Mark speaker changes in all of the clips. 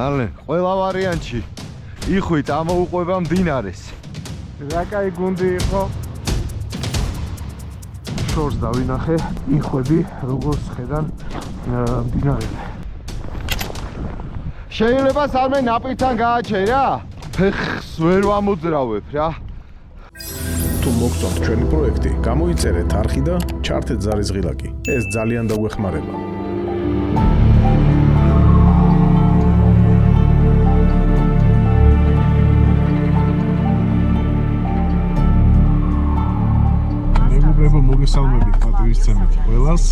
Speaker 1: ალენ, ყველა ვარიანტში იხვი წამოუყვება მდინარეს.
Speaker 2: რა კაი გუნდი იყო. შორს დავინახე, იხვები როგორც ხედან მდინარაზე.
Speaker 1: შეიძლება სამე ნაპირთან გააჩე რა. ფეხს ვერ ვამოძრავებ რა.
Speaker 2: თუ მოგწონთ ჩვენი პროექტი, გამოიწერეთ არხი და ჩართეთ ზარის ღილაკი. ეს ძალიან დაგვეხმარება. მეგობრებო, მოგესალმებით პატივისცემით ყველას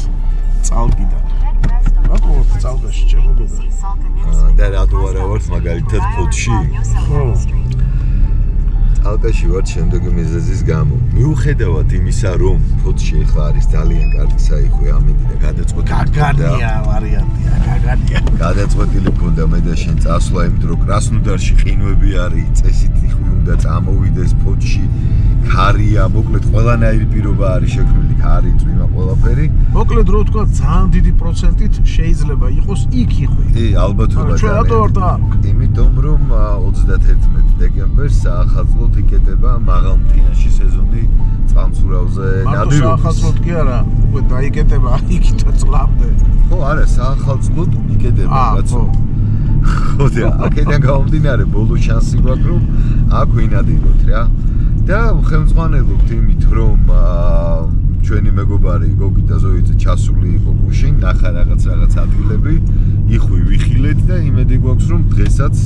Speaker 2: წალკიდან. რატო ვართ წალკაში, მეგობრებო?
Speaker 1: და რატო არა ვართ მაგალითად ფოთში?
Speaker 2: ხო.
Speaker 1: წალკაში ვართ შემდეგი მიზეზის გამო. მიუხედავად იმისა, რომ ფოთში ახლა არის ძალიან კარგი საიხვი ამინდი და გადაწყვეტილი
Speaker 2: გაგანია ვარიანტია, გაგანია.
Speaker 1: გადაწყვეტილი მქონდა მე და შენ წასვლა, იმიტომ რომ კრასნოდარში ყინვები არის, წესით იხვი უნდა წამოვიდეს ფოთში. ქარია, მოკლედ ყველანაირი პირობა არის შექმნილი, ქარი, წვიმა, ყველაფერი.
Speaker 2: მოკლედ რო ვთქვა, ძალიან დიდი პროცენტით შეიძლება იყოს იქ იხვი.
Speaker 1: ალბათობა.
Speaker 2: ჩვენ რატო ვართ აქ?
Speaker 1: იმიტომ რომ 31 დეკემბერს საახალწლოდ იკეტება მაღალმთიანში სეზონი წყალმცურავზე ნადირობის.
Speaker 2: საახალწლოდ კი არა, უკვე დაიკეტება იქით წლამდე.
Speaker 1: ხო, არა, საახალწლოდ იკეტება, კაცო. ხო, აქედან გამომდინარე, ბოლო შანსი გვაქვს, რომ აქ ვინადიროთ რა. და ხელმძღვანელობთ იმით, რომ ჩვენი მეგობარი გოგი და ზოიძე ჩასული იყო გუშინ, ნახა რაღაც ადგილები, იხვი ვიხილეთ და იმედი გვაქვს, რომ დღესაც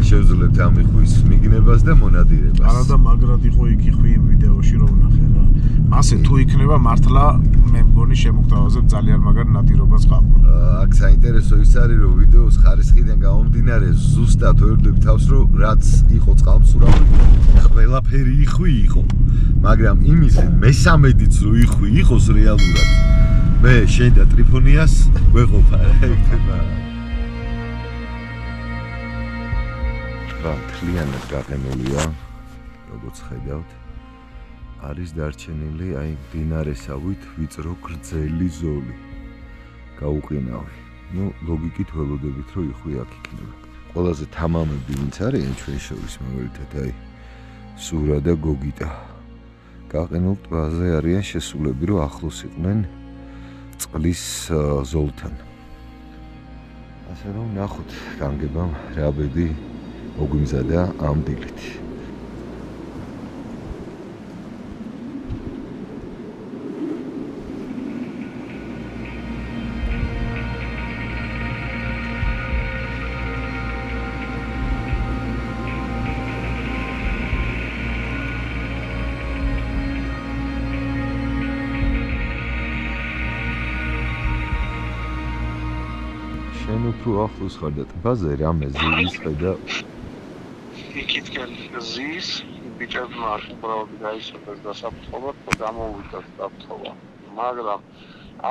Speaker 1: შევძლებთ ამ იხვის მიგნებას და მონადირებას.
Speaker 2: არა და მაგრად იყო იქ იხვი ვიდეოში რომ ვნახე რა. ასე თუ იქნება მართლა მე მგონი შემოგთავაზებ ძალიან მაგარ ნადირობას ყავ.
Speaker 1: აქ საინტერესო ის არის, რომ ვიდეოს ხარისხიდან გამომდინარე ზუსტად ვერდები თავს, რომ რაც იყო წყალმცურავი, ყველაფერი იხვი იყო. მაგრამ იმის მესამედიც რო იხვი იყოს რეალურად. მე შენ და ტრიფონიას გვეყოფა რა იქნება. მთლიანად გაყინულია, როგორც ხედავთ, არის დარჩენილი აი მდინარესავით ვიწრო გრძელი ზოლი. გაუყინავი. ნუ ლოგიკით ველოდებით, რომ იხვი აქ იქნება. ყველაზე თამამები ვინც არიან ჩვენ შორის, მაგალითად აი სურა და გოგიტა. გაყინულ ტბაზე არიან შესულები, რომ ახლოს იყვნენ წყლის ზოლთან. ასე რომ ნახოთ, განგებამ რა ბედი მოგვიმზადა ამ დილით. შენ უფრო ახლოს ხარ და ტბაზე რამე ზის ხედა.
Speaker 3: იქითკენ ზის, ბიჭებმა უბრალოდ გაისურვეს დასაფრთხობად და გამოვიდათ საფრთხობა. მაგრამ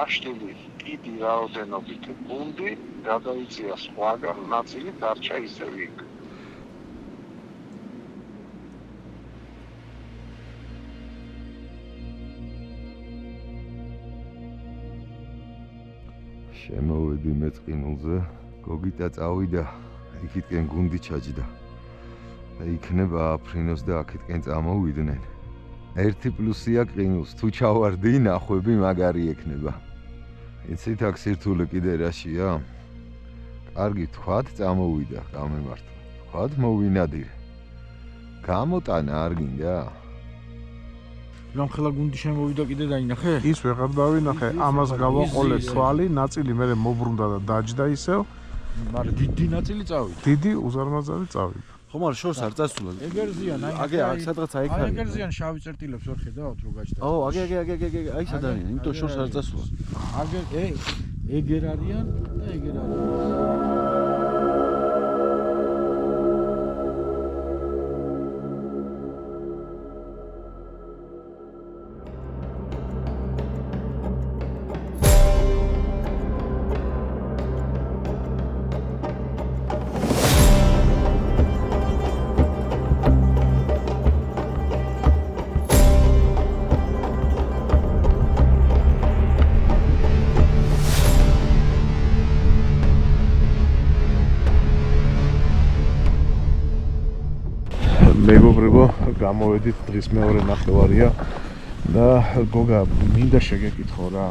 Speaker 3: აშლილი კიდი რაოდენობით გუნდი გადაიწია სხვაგან, ნაწილი დარჩა ისევ იქ.
Speaker 1: შემოვედი მე წყინულზე, გოგიტა წავიდა, იქითკენ გუნდი ჩაჯდა. და იქნება აფრინოს და აქეთკენ წამოვიდნენ. 1+-ია ყინულს, თუ ჩავარდი, ნახვები მაგარი ექნება. იცით აქ სირთულე კიდე რაშია? კარგი თქვათ, წამოვიდა, გამემართლა. თქვათ, მოვინადირე. გამოტანა არ გინდა?
Speaker 4: რამხელა გუნდი შემოვიდა კიდე დაინახე?
Speaker 2: ის ვეღარ დავინახე, ამას გავაყოლე თვალი, ნაწილი მე მობრუნდა და დაჯდა ისევ.
Speaker 4: მაგრამ დიდი ნაწილი წავიდა.
Speaker 2: დიდი უზარმაზარი წავიდა.
Speaker 4: ხო, მაგრამ შორს არ წასულა. ეგერზიან, აი აქ სადღაც აი იქ არის. ეგერზიან შავი წერტილებს ვერ ხედავთ რო გაჭდა.
Speaker 5: აგი, აი სად არის? იმიტომ შორს არ წასულა.
Speaker 4: ეგერ არიან და ეგერ არიან.
Speaker 2: მეგობრებო, გამოვედით დღის მეორე ნახევარია და გოგა, მინდა შეგეკითხო რა,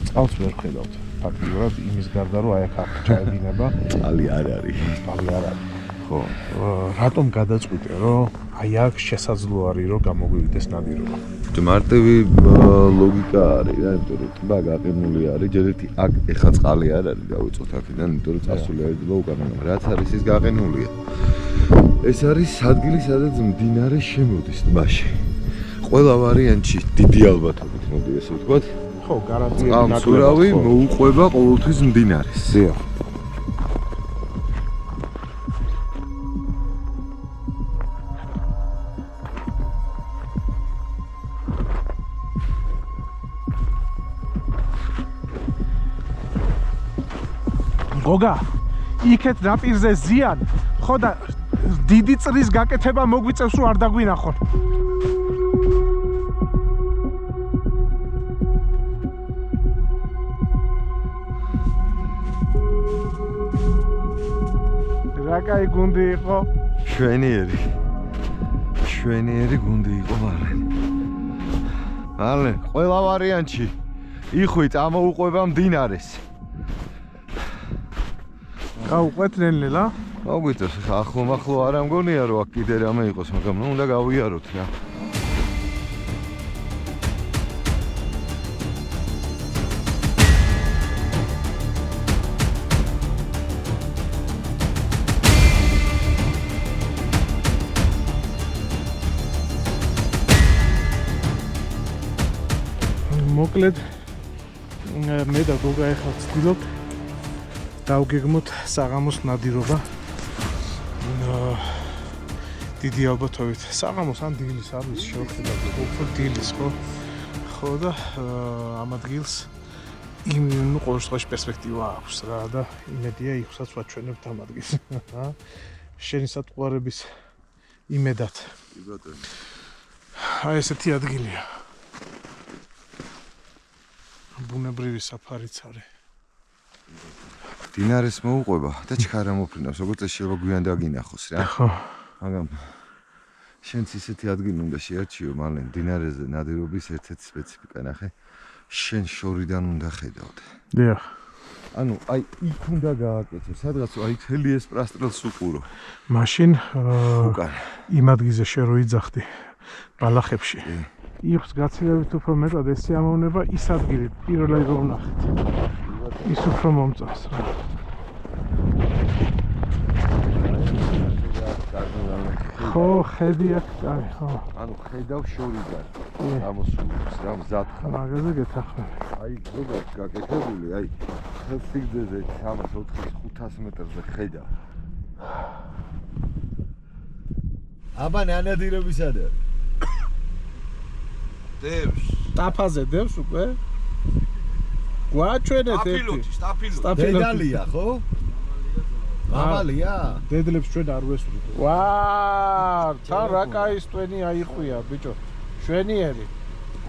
Speaker 2: წყალს ვერ ხედავთ. ფაქტიურად იმის გარდა რომ აი აქ ჩაედინება,
Speaker 1: წალი არ არის.
Speaker 2: წყალი არ არის. ხო, რატომ გადაწყვიტე რომ აი აქ შესაძლო არის რომ გამოგვივიდეს ნადირობა?
Speaker 1: მარტივი ლოგიკა არის რა, იმიტომ რომ ტბა გაყინული არის, ჯერეთი აქ ეხა წყალი არ არის, გავიწოთ აქედან, იმიტომ რომ წასული არის ტბა უკან. რაც არის ის გაყინულია. ეს არის ადგილი, სადაც მდინარე შემოდის ტბაში. ყველა ვარიანტში დიდი ალბათობით მოდი ესე ვთქვათ.
Speaker 2: ხო, გარანტია
Speaker 1: ნაკლებად მოუყვება ყოველთვის მდინარეს.
Speaker 2: დიახ. გოგა, იქეთ ნაპირზე ზიან, ხო და დიდი წრის გაკეთება მოგვიწევს რომ არ დაგვინახონ. რა კაი გუნდი იყო?
Speaker 1: შვენიერი გუნდი იყო მალენ. ყველა ვარიანტში იხვით ამოუყვება მდინარეს.
Speaker 2: გაუყვეთ ნელ-ნელა?
Speaker 1: მოგვიწევს, ახლო არ ამგონია რომ აქ კიდე რამე იყოს, მაგრამ უნდა გავიაროთ რა.
Speaker 2: მოკლედ მე და გოგა ახლა ვცდილობთ დავგეგმოთ საღამოს ნადირობა. დიდი ალბათობით საღამოს ან დილის არ ვიცი, შევხედავთ უფრო დილის ხო? ხო და ამ ადგილს იმ ყოველ შემთხვევაში პერსპექტივა აქვს რა და იმედია იქსაც ვაჩვენებთ ამ ადგილს. შენი სათვალების იმედად.
Speaker 1: კი ბატონო.
Speaker 2: აი ესეთი ადგილია. ბუნებრივი საფარიც არის.
Speaker 1: მდინარეს მოუყვება და ჩქარა მოფრინავს, როგორც ეს შეიძლება გვიან დაგინახოს რა.
Speaker 2: ხო.
Speaker 1: მაგრამ შენც ისეთი ადგილი უნდა შეარჩიო მალე მდინარეზე ნადირობის ერთ-ერთი სპეციფიკა ნახე. შენ შორიდან უნდა ხედავდე.
Speaker 2: დიახ.
Speaker 1: ანუ აი იქ უნდა გააკეთო, სადღაც აი თელი ეს პრასტრელს უყურო.
Speaker 2: მაშინ
Speaker 1: უკან.
Speaker 2: იმ ადგილზე შენ რო იძახდი ბალახებში. იხს გაცილებით უფრო მეტად ეს სიამოვნება ის ადგილი პირველად რომ ნახეთ. ის უფრო მომწონს რა. ხო, ხედი აქ კარი, ხო.
Speaker 1: ანუ ხედავ შორიდან. ამოსულს რა მზად ხარ.
Speaker 2: მაგაზე გეთახმები.
Speaker 1: აი ზოგადად გაკეთებული, აი ხელსიგრძეზე 300-400-500 მეტრზე ხედავ. აბა ნანადირებისადა. დევს.
Speaker 2: ტაფაზე დევს უკვე? გვაჩვენეთ ერთი. სტაფილოტი.
Speaker 1: დედალია, ხო? მამალია?
Speaker 2: დედლებს ჩვენ არ ვესურვით. ვაა, თან რა კაი სტვენი აიხვია, ბიჭო. შვენიერი.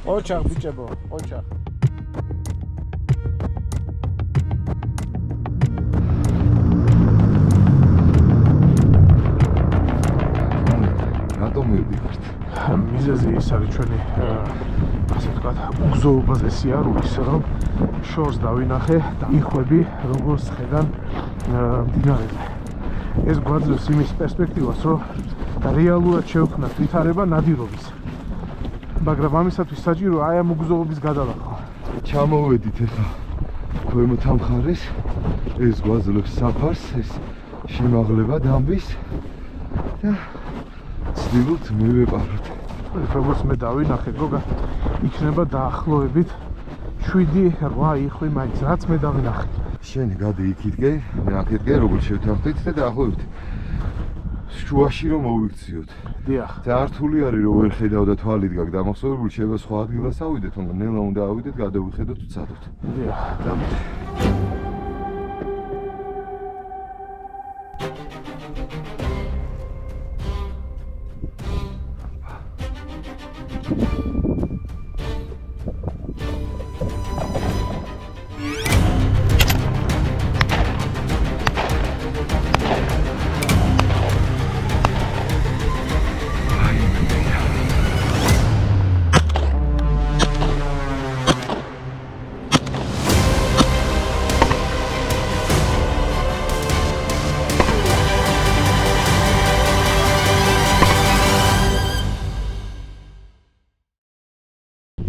Speaker 2: ყოჩაღ ბიჭებო, ყოჩაღ.
Speaker 1: რატომ მივდივართ?
Speaker 2: მიზეზი ის არის ჩვენი ასე ვთქვათ, უგზოობაზე სიარულის, რომ შორს დავინახე და იხვები როგორც ხედან მდინარეზე. ეს გვაძლევს იმის პერსპექტივას, რომ რეალურად შევქმნათ ვითარება ნადირობის. მაგრამ ამისათვის საჭირო აი ამ უგზოობის გადალახვა.
Speaker 1: ჩამოვედით ახლა ქვემოთ ამ მხარეს, ეს გვაძლევს საფარს, ეს შემაღლება დამბის და ცდილობთ მივეპაროთ.
Speaker 2: როგორც მე დავინახე, გოგა, იქნება დაახლოებით 7-8 იხვი მაინც, რაც მე დავინახე.
Speaker 1: შენ გადი იქითკე, მე აქეთკე, როგორც შევთანხმდით და დაახლოებით შუაში რომ მოვიქციოთ.
Speaker 2: დიახ.
Speaker 1: ძართული არის რომ ვერ ხედავ და თვალით გაქვს დამახსოვრებული, შეიძლება სხვა ადგილას ავიდეთ, მაგრამ ნელა უნდა ავიდეთ, გადავიხედოთ უცადოთ.
Speaker 2: დიახ.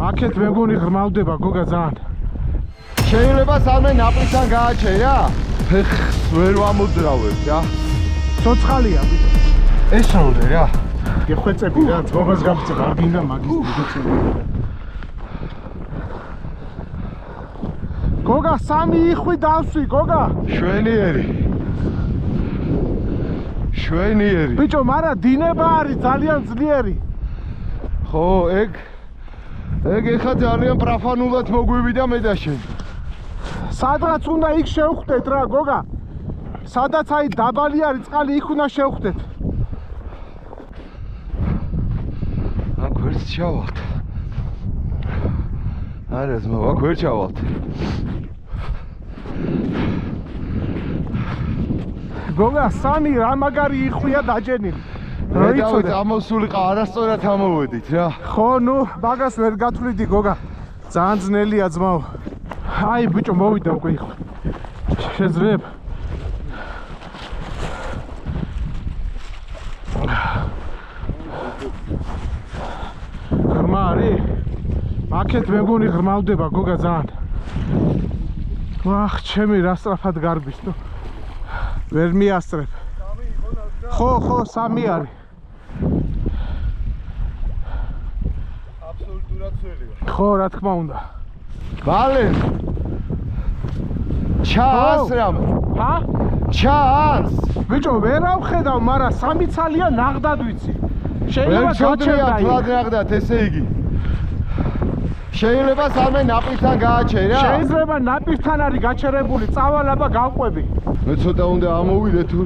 Speaker 2: აქეთ მე მგონი ღრმავდება გოგა ძალიან.
Speaker 1: შეიძლება სამე ნაპრისთან გააჩერა? ფეხს ვერ ვამოძრავებ რა.
Speaker 2: ცოცხალია ბიჭო.
Speaker 1: ესროლე რა.
Speaker 2: გეხვეწები რა, ძმობას გამწევ, არ გინდა მაგის მიგეცები. გოგა, სამი იხვი დავსვი, გოგა.
Speaker 1: შვენიერი.
Speaker 2: ბიჭო, მარა დინება არის ძალიან ძლიერი.
Speaker 1: ხო, ეგ ეხა ძალიან პრაფანულად მოგვივიდა მე და შენ.
Speaker 2: სადღაც უნდა იქ შევხვდეთ რა, გოგა. სადაც აი დაბალი არის წყალი, იქ უნდა შევხვდეთ.
Speaker 1: აქ ვერც ჩავალთ. არა, ძმა, აქ ვერ ჩავალთ.
Speaker 2: გოგა, სამი რა მაგარი იხვია დაჯენილი.
Speaker 1: დავით ამოსულიყო, არასწორად ამოვედით რა.
Speaker 2: ხო, ნუ მაგას ვერ გათვლიდი, გოგა. ძალიან ძნელია ძმაო. აი ბიჭო, მოვიდა უკვე იხვი. შეძლებ. ღრმა არის? აქეთ მე მგონი ღრმავდება გოგა ძალიან. ვახ, ჩემი რა სწრაფად გარბის, ნუ. ვერ მიასწრებ. ხო, სამი არის.
Speaker 1: აბსოლუტურად ძველია.
Speaker 2: ხო, რა თქმა უნდა.
Speaker 1: ვალენ. ჩაას რამ?
Speaker 2: ჰა?
Speaker 1: ჩაას.
Speaker 2: ბიჭო, ვერ ავხედავ, მაგრამ სამი ცალია ნაღდად ვიცი. შეიძლება გაჩერდა.
Speaker 1: ფლად ნაღდად, ესე იგი. შეიძლება სამე ნაპირთან გააჩერა?
Speaker 2: შეიძლება ნაპირთან არის გაჩერებული, წავალ აბა გავყვები.
Speaker 1: მე ცოტა უნდა ამოვიდე თუ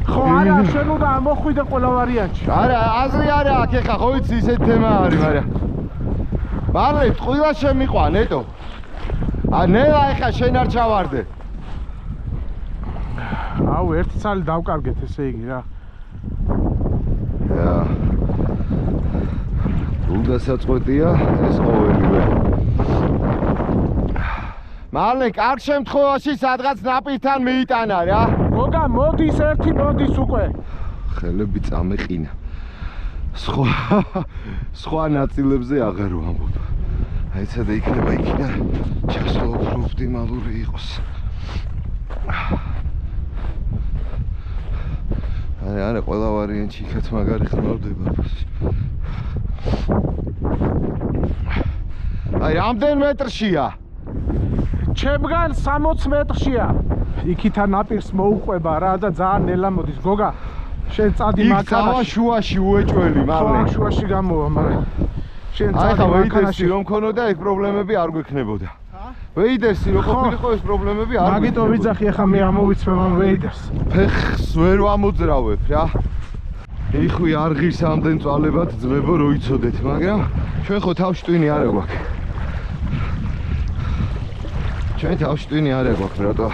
Speaker 2: ხო, არა, შენ უნდა ამოხვიდე ყველა ვარიანტში.
Speaker 1: არა, აზრი არა აქ ეხა, ხო ვიცი ისეთ თემა არის, მაგრამ მალე ტყუილას შემიყვა, ნეტო. ნელა ეხა შენ არ ჩავარდე.
Speaker 2: აუ, ერთი ცალი დავკარგეთ, ესე იგი რა.
Speaker 1: რა. უნდა საწყვეტია ეს ყოველივე. მალე კარგ შემთხვევაში სადღაც ნაპირთან მიიტანა რა.
Speaker 2: გოგა, მოდის ერთი, მოდის უკვე.
Speaker 1: ხელები წამეყინა. სხვა ნაწილებზე აღარ ვამბობ. აი ცადა იქნება იქიდან ჩასვლა უფრო ოპტიმალური იყოს. არა, ყველა ვარიანტში იქაც მაგარი ხმავდება. აი, რამდენ მეტრშია?
Speaker 2: ჩემგან 60 მეტრშია. იქიდან ნაპირს მოუყვება რა და ძალიან ნელა მოდის. გოგა, შენ წადი მანქანაში.
Speaker 1: იქ შუაში უეჭველი, მალე.
Speaker 2: ხო, შუაში გამოვა, მაგრამ შენ
Speaker 1: აი,
Speaker 2: წადი
Speaker 1: მანქანაში რომ ქონოდა ეს პრობლემები არ გვექნებოდა. ვეიდერსი რო ყოფილიყო ეს პრობლემები არ.
Speaker 2: მაგიტო ვიძახი, ახლა მე ამოვიცვევ ამ ვეიდერს.
Speaker 1: ფეხს ვერ ვამოძრავებ რა. იხვი არ ღირს ამდენ წვალებად ძმებო რო იცოდეთ, მაგრამ ჩვენ ხო თავშტვინი არა გვაქვს. ჩვენ თავშტვინი არა გვაქვს, ბრატო.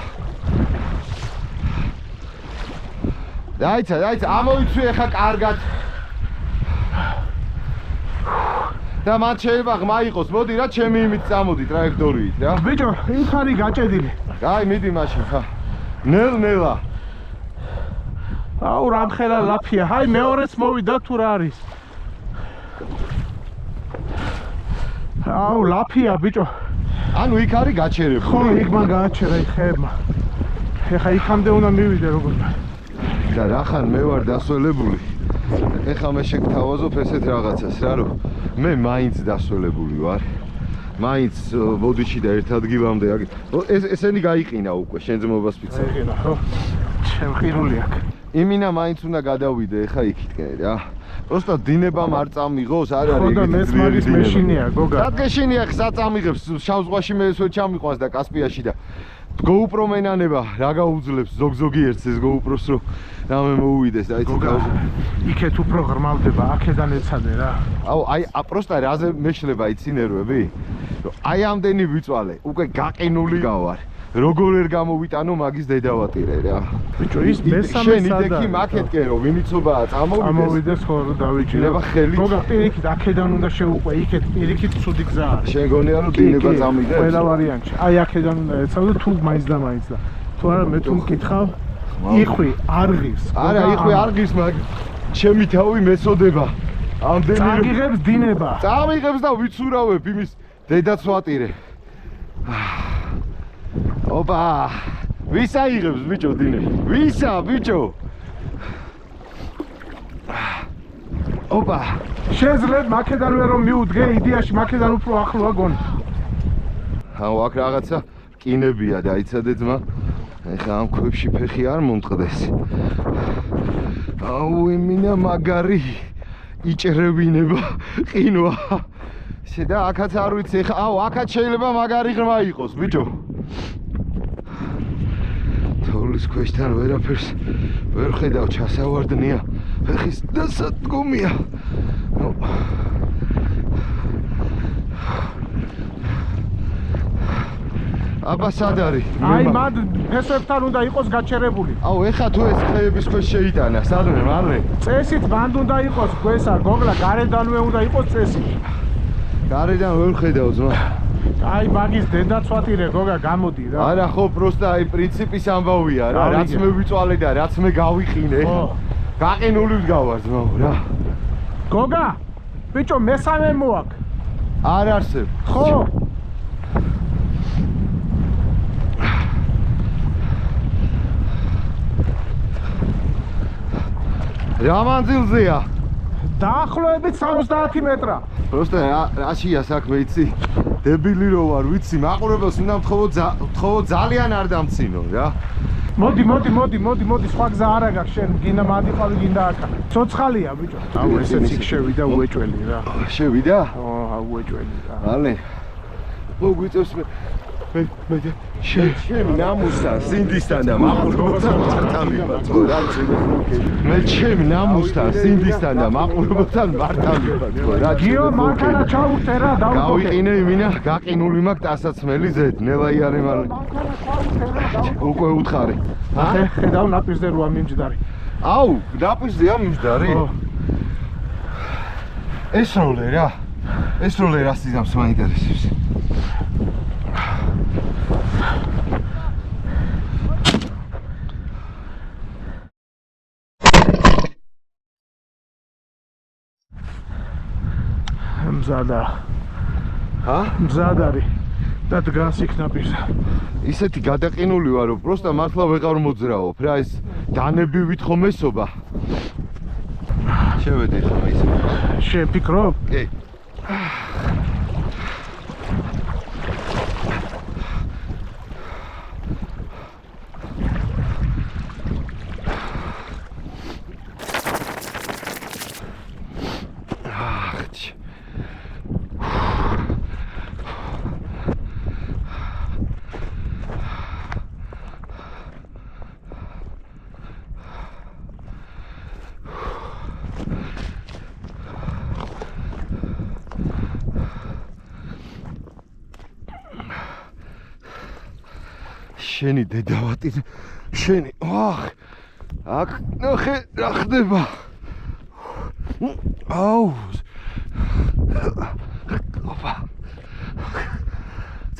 Speaker 1: დაიცა, ამოვიცვი ახლა კარგად. და მათ შეიძლება ღმა იყოს, მოდი რა, ჩემი იმით წამოდი ტრაექტორიით რა.
Speaker 2: ბიჭო, იქ არის გაჭედილი.
Speaker 1: აი, მიდი მაშინ ხა. ნელ-ნელა.
Speaker 2: აუ, რამხელა ლაფია. აი, მეორეც მოვიდა თუ რა არის. აუ, ლაფია ბიჭო.
Speaker 1: ანუ იქ არის გაჩერებული.
Speaker 2: ხო, იქ მან გააჩერა იქ ხეებმა. ეხა იქამდე უნდა მივიდე როგორ.
Speaker 1: და რახან მე ვარ დასველებული. ეხა მე შეგთავაზობ ესეთ რაღაცას რა, რომ მე მაინც დასველებული ვარ. მაინც ბოდიში და ერთ ადგილამდე ესენი გაიყინა უკვე შენ ძმობას ფიცე.
Speaker 2: გაიყინა, ხო? შემყირული აქ.
Speaker 1: იმინა მაინც უნდა გადავიდე ეხა იქითკენ რა. პროსტა დინებამ არ წამიღოს, არ არის
Speaker 2: ეგეთი. ხო და მეც მაგის მეშინია, გოგა.
Speaker 1: დაგეშინია ხსა წამიღებს შავ ზღვაში მე ესვე ჩამიყვანს და კასპიაში და GoPro მენანება რა გაუძლებს ზოგი ერთს ეს GoPro-ს რომ რამე მოუვიდეს და იცი გავზე.
Speaker 2: იქეთ უფრო ღრმავდება, აქედან ეცადე რა.
Speaker 1: აუ, აი, პროსტა რაზე მეშლება იცი ნერვები? რომ აი ამდენი ვიწვალე, უკვე გაყინული გავარ. როგორ ვერ გამოვიტანო მაგის დედავატირე რა.
Speaker 2: ბიჭო, ის მესამე
Speaker 1: შენ იდექი მაკეთკენ რომ ვინიცობაა
Speaker 2: წამოვიდეს ხო რომ დავიჭირე.
Speaker 1: ხელი.
Speaker 2: გოგა, პირიქით აქედან უნდა შევუყვე, იქეთ პირიქით ცუდი გზა არის.
Speaker 1: შენ გონია რომ დინება წამიდებს?
Speaker 2: ყველა ვარიანტში. აი აქედან უნდა ეცადო თუ მაინც და მაინც და. თუ არა მე თუ მკითხავ, იხვი არ ღირს.
Speaker 1: არა, იხვი არ ღირს, მაგრამ ჩემი თავი მეწოდება. ამდენი
Speaker 2: წამიღებს დინება.
Speaker 1: წამიღებს და ვიცურავებ იმის დედაც ვატირე. ოპა! ვისა იღებს ბიჭო დინე? ვისა ბიჭო? ოპა!
Speaker 2: შეძლებ მაკედანვე რომ მიუდგე, იდეაში მაკედან უფრო ახლოა გონი.
Speaker 1: აუ აქ რაღაცა კინებია დაიცადე ძმა. ეხლა ამ ქვებში ფეხი არ მომწყდეს. აუ იმინა მაგარი იჭრევინება ყინვა. შედა აქაც არ ვიცი ეხლა აუ აქაც შეიძლება მაგარი ღრმა იყოს ბიჭო. თოვლის ქვეშთან ვერაფერს ვერ ხედავ ჩასავარდნია. ფეხის დასადგომია. აბა სად არის?
Speaker 2: აი მან ფესვებთან უნდა იყოს გაჩერებული.
Speaker 1: აუ ეხა თუ ეს ხეების ქვეშ შეიტანა, სადმე მალე?
Speaker 2: წესით მან უნდა იყოს ქვესა, გოგლა გარედანვე უნდა იყოს წესით.
Speaker 1: გარედან ვერ ხედავ ძმა.
Speaker 2: აი მაგის დედაც ვატირე გოგა გამოდი რა.
Speaker 1: არა ხო პროსტა აი პრინციპის ამბავია რა, რაც მე ვიწვალე და რაც მე გავიყინე. გაყინული ვდგავარ ძმა რა.
Speaker 2: გოგა, ბიჭო მესამე მოაკ.
Speaker 1: არ არსებ.
Speaker 2: ხო?
Speaker 1: რა მანძილზეა?
Speaker 2: დაახლოებით 70 მეტრა.
Speaker 1: პროსტა რაშია საქმე იცი? დებილი რო ვარ, ვიცი, მაყურებელს უნდა მთხოვო ძალიან არ დამცინო რა. მოდი, სხვა გზა არა გაქვს შენ, გინდა მადიყავი, გინდა აქა. ცოცხალია ბიჭო. აუ ესეც იქ შევიდა უეჭველი რა. შევიდა?
Speaker 2: აუ უეჭველი რა.
Speaker 1: მალე. მოგვიწევს მე ჩემი ნამუსთან სინდისთან და მაყურებელთან მართან მივაწყო რა მე ჩემი ნამუსთან სინდისთან და მაყურებელთან მართან მივაწყო რა
Speaker 2: გიო მანქანა ჩაუხტე რა
Speaker 1: გავიყინე იმინა გაყინული მაქვს ტასაცმელი ზედ ნელაი არე მალე უკვე უთხარი
Speaker 2: ახე ხედავ ნაპირზე როა მიმჯდარი
Speaker 1: აუ ნაპირზეა მიმჯდარი ეს როლე რა სიზამს მაინტერესებს
Speaker 2: მზად არის და დგას იქ ნაპირზე.
Speaker 1: ისეთი გადაყინული ვარ, რომ პროსტა მართლა ვეღარ მოძრაობ რა ეს დანებივით ხომ ესობა. შევედი ხმა ისე.
Speaker 2: შენ ფიქრობ?
Speaker 1: კი. შენი დედავატი შენი აქ ნახე რა ხდება აუ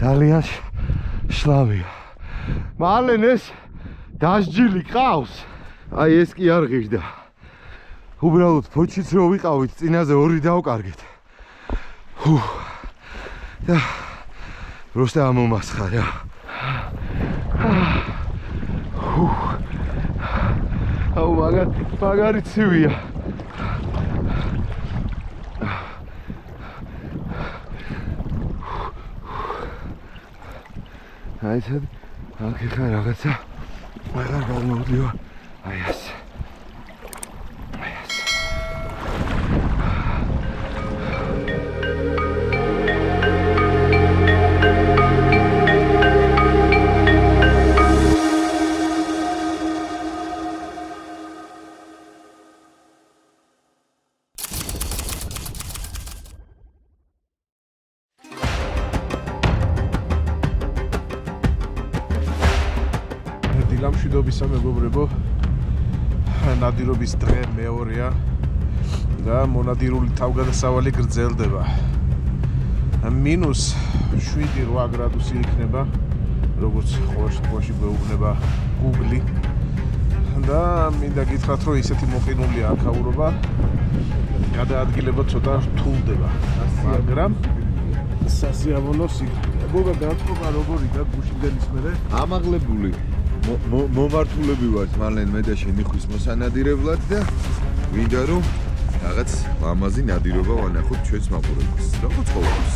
Speaker 1: ძალიან შლავია მალე ეს დასჯილი ყავს აი ეს კი არ ღირდა უბრალოდ ფოჩიც რო ვიყავით წინაზე ორი დავკარგეთ და просто ამომასხა რა აუ მაგარი ცივია აი ეს აქ ხა რაღაცა მაგარ გამოვდიო აი ეს
Speaker 2: დილამშვიდობისა მეგობრებო ნადირობის დღე მეორეა და მონადირული თავგადასავალი გრძელდება -7-8 გრადუსი იქნება როგორც ყოველ შემთხვევაში გვეუბნება Google და მინდა გითხრათ რომ ისეთი მოყინულია აქაურობა გადაადგილება ცოტა რთულდება მაგრამ სასიამოვნო სიგრძე. გოგა დაწყობა როგორი და გუშინდელის მერე?
Speaker 1: ამაღლებული მომართულები ვართ მალენ მე და შენი ხვის მოსანადირებლად და მინდა რომ რაღაც ლამაზი ნადირობა ვანახოთ ჩვენს მაყურებელს. როგორც ყოველთვის.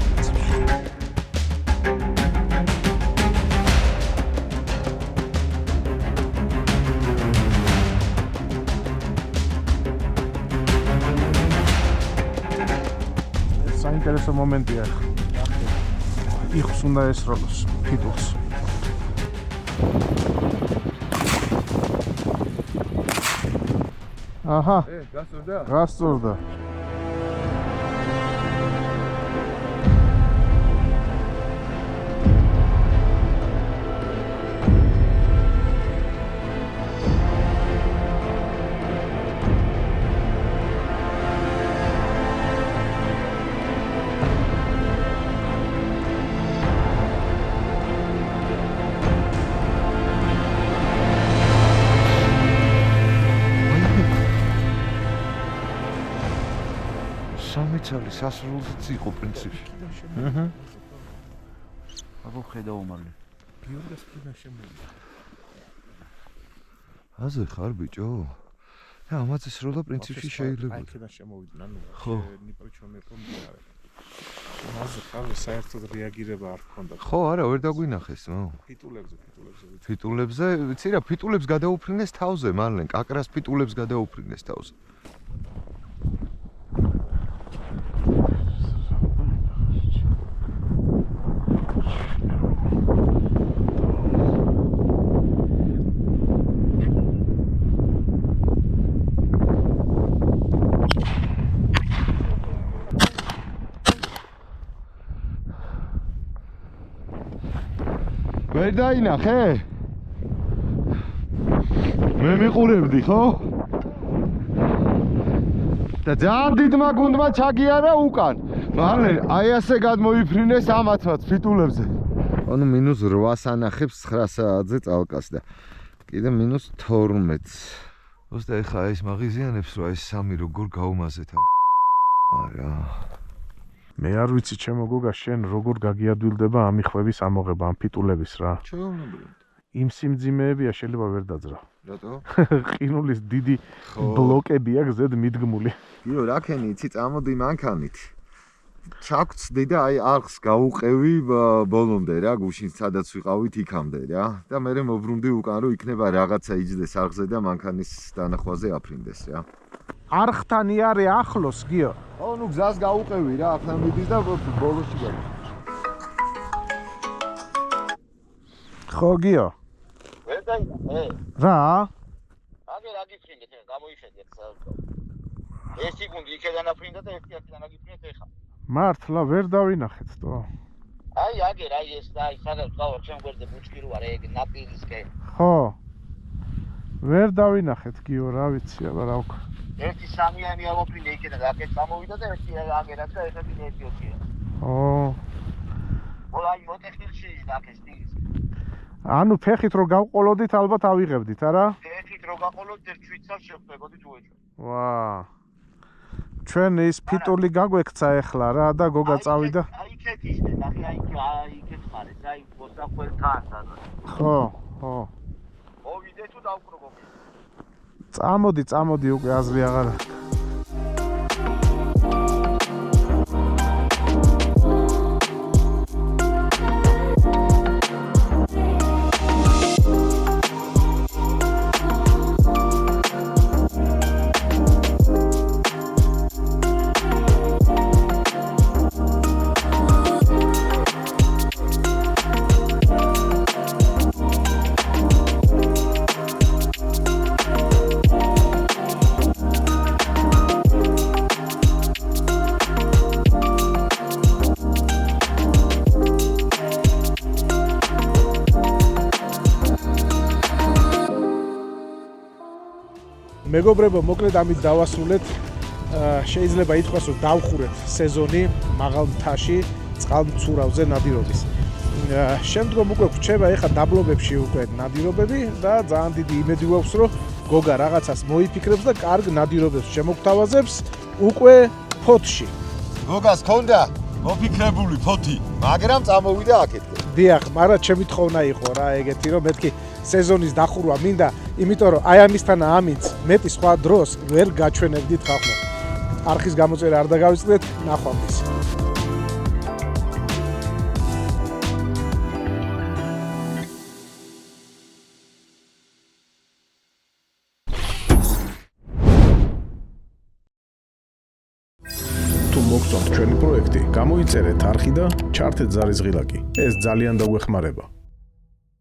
Speaker 2: საინტერესო მომენტია ახლა. იხს უნდა ესროლოს ფიტულს. აჰა,
Speaker 1: გასწორდა?
Speaker 2: გასწორდა.
Speaker 1: სამიცალი სასრულიც იყო პრინციპში.
Speaker 5: აბა ხედა უმალე.
Speaker 2: გიორგის კიდე შემოვიდა.
Speaker 1: აზე ხარ ბიჭო? და ამაზე სროლა პრინციპში შეიძლება.
Speaker 2: აი კიდე შემოვიდა, ნუ.
Speaker 1: ხო.
Speaker 2: ნიპრიჩონე პომპიარე. აზე ხარ საერთოდ რეაგირება არ ჰქონდა.
Speaker 1: ხო, არა, ვერ დაგვინახეს, ნო. ფიტულებზე, ვიცი რა, ფიტულებს გადაუფრინეს თავზე, მალენ კაკრას ფიტულებს გადაუფრინეს თავზე. ვერ დაინახე? მე მიყურებდი, ხო? და ძალიან დიდმა გუნდმა ჩაგიარა უკან. მალე აი ასე გადმოიფრინეს ამათაც ფიტულებზე. ანუ -8-ს ანახებს 9 საათზე წალკას და კიდე -12-ს. უბრალოდ ეხა ეს მაღიზიანებს რა ეს სამი როგორ გაუმაზეთ ამ. არა.
Speaker 2: მე არ ვიცი ჩემო გოგა შენ როგორ გაგიადვილდება ამ იხვების ამოღება ამ ფიტულების რა.
Speaker 1: ჩაუნებრივად.
Speaker 2: იმ სიმძიმეებია შეიძლება ვერ დაძრა.
Speaker 1: რატო?
Speaker 2: ყინულის დიდი ბლოკები აქვს ზედ მიდგმული.
Speaker 1: იო, რაკენი იცი წამოდი მანქანით. ჩაგწდი და აი არხს გაუყევი ბოლომდე რა, გუშინ სადაც ვიყავით იქამდე რა. და მე მოbrunდი უკან რომ იქნება რაღაცა იჯდეს არხზე და მანქანის დანახვაზე აფრინდეს რა.
Speaker 2: არხთან იარე ახლოს გიო.
Speaker 1: ო, ნუ გზას გაუყევი რა, აქ ნამიდის და ბოლოში გავა.
Speaker 2: ხო გიო.
Speaker 3: ვერ დაინახე.
Speaker 2: რა?
Speaker 3: აგერ აგიფრინდეთ, გამოიხედეთ საერთოდ. ეს სეკუნდი იქიდან აფრინდა და ერთი აქედან აგიფრინდეთ ეხა.
Speaker 2: მართლა ვერ დავინახეთ თო.
Speaker 3: აი აგერ აი ეს და აი სადაც ყავარ ჩემ გვერდზე ბუჩკი რო არის ეგ ნაპირისკენ.
Speaker 2: ხო. ვერ დავინახეთ გიო, რა ვიცი, აბა რა ვქ.
Speaker 3: ერთი სამიანი ამოფრინდა იქიდან და აქეთ წამოვიდა და ერთი აგერაც და ერთი ერთია.
Speaker 2: ო.
Speaker 3: ყველა აი მოტეხილში და აქ ეს ტიგის.
Speaker 2: ანუ ფეხით რო გავყოლოდით ალბათ ავიღებდით, არა?
Speaker 3: ფეხით რო გაყოლოდით 7 საათს შევხვდებოდით უეჭვ.
Speaker 2: ვა. ჩვენ ის ფიტული გაგვექცა ეხლა რა და გოგა წავიდა.
Speaker 3: აი იქეთ ისე, ნახე აი იქეთ ხარეს, აი მოსახველთან სადაც.
Speaker 2: ხო, ხო.
Speaker 3: მოვიდე თუ დავკრობო.
Speaker 2: წამოდი უკვე აზრი აღარა. მეგობრებო, მოკლედ ამით დავასრულეთ. შეიძლება ითქვას, რომ დავხურეთ სეზონი მაღალ მთაში, წყალმცურავზე ნადირობის. შემდგომ უკვე გვჩება ეხა დაბლობებში უკვე ნადირობები და ძალიან დიდი იმედი გვაქვს, რომ გოგა რაღაცას მოიფიქრებს და კარგ ნადირობებს შემოგთავაზებს უკვე ფოთში.
Speaker 1: გოგას ქონდა? მოფიქრებული ფოთი, მაგრამ წამოვიდა აქეთკენ.
Speaker 2: დიახ, მაგრამ ჩემი თხოვნა იყო რა ეგეთი, რომ მეთქი სეზონის დახურვა მინდა, იმიტომ რომ აი ამისთან ამინც მეტი სხვა დროს ვერ გაჩვენებდით ხალხო. არხის გამოწერა არ დაგავიწყდეთ, ნახვამდის. თუ მოგწონთ ჩვენი პროექტი, გამოიწერეთ არხი და ჩართეთ ზარიზღილაკი. ეს ძალიან დაგვეხმარება.